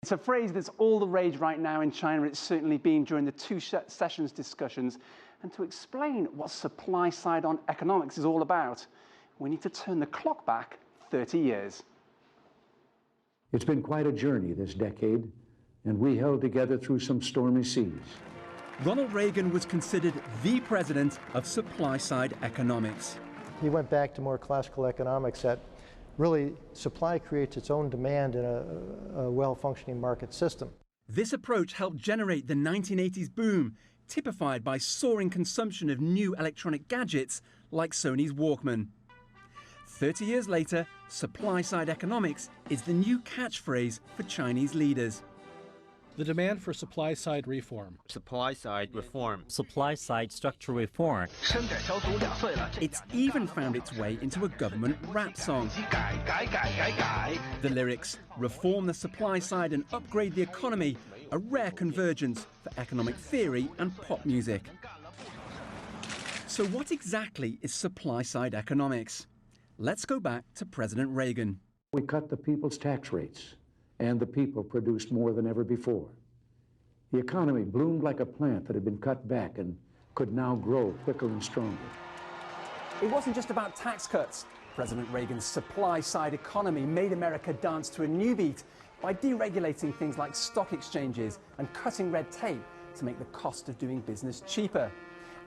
It's a phrase that's all the rage right now in China. It's certainly been during the two sessions discussions. And to explain what supply side on economics is all about, we need to turn the clock back 30 years. It's been quite a journey this decade, and we held together through some stormy seas. Ronald Reagan was considered the president of supply-side economics. He went back to more classical economics that really supply creates its own demand in a well-functioning market system. This approach helped generate the 1980s boom, typified by soaring consumption of new electronic gadgets like Sony's Walkman. 30 years later, supply-side economics is the new catchphrase for Chinese leaders. The demand for supply-side reform. Supply-side reform. Supply-side structural reform. It's even found its way into a government rap song. The lyrics, reform the supply side and upgrade the economy, a rare convergence for economic theory and pop music. So what exactly is supply-side economics? Let's go back to President Reagan. We cut the people's tax rates, and the people produced more than ever before. The economy bloomed like a plant that had been cut back and could now grow quicker and stronger. It wasn't just about tax cuts. President Reagan's supply-side economy made America dance to a new beat by deregulating things like stock exchanges and cutting red tape to make the cost of doing business cheaper.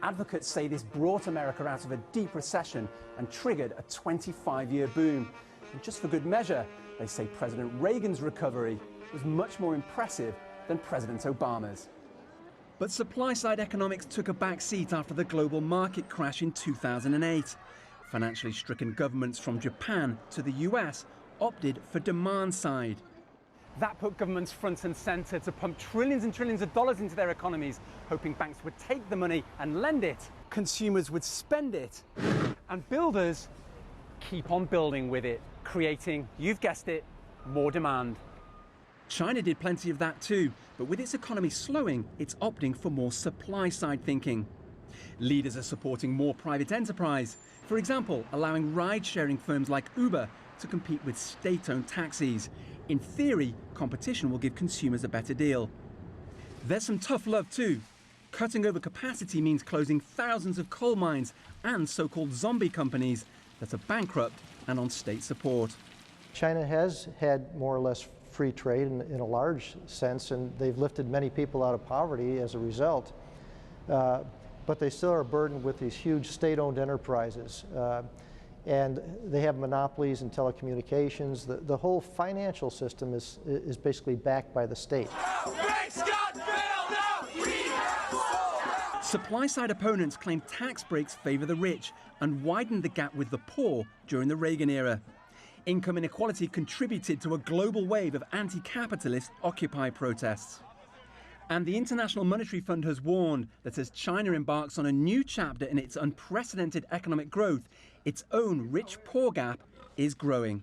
Advocates say this brought America out of a deep recession and triggered a 25-year boom. And just for good measure, they say President Reagan's recovery was much more impressive than President Obama's. But supply-side economics took a back seat after the global market crash in 2008. Financially stricken governments from Japan to the US opted for demand-side. That put governments front and centre to pump trillions and trillions of dollars into their economies, hoping banks would take the money and lend it, consumers would spend it, and builders keep on building with it, creating, you've guessed it, more demand. China did plenty of that too, but with its economy slowing, it's opting for more supply-side thinking. Leaders are supporting more private enterprise, for example, allowing ride-sharing firms like Uber to compete with state-owned taxis. In theory, competition will give consumers a better deal. There's some tough love too. Cutting over capacity means closing thousands of coal mines and so-called zombie companies that are bankrupt and on state support. China has had more or less free trade in a large sense, and they've lifted many people out of poverty as a result. But they still are burdened with these huge state-owned enterprises. And they have monopolies in telecommunications. The whole financial system is basically backed by the state. Supply-side opponents claim tax breaks favor the rich and widened the gap with the poor during the Reagan era. Income inequality contributed to a global wave of anti-capitalist Occupy protests. And the International Monetary Fund has warned that as China embarks on a new chapter in its unprecedented economic growth, its own rich-poor gap is growing.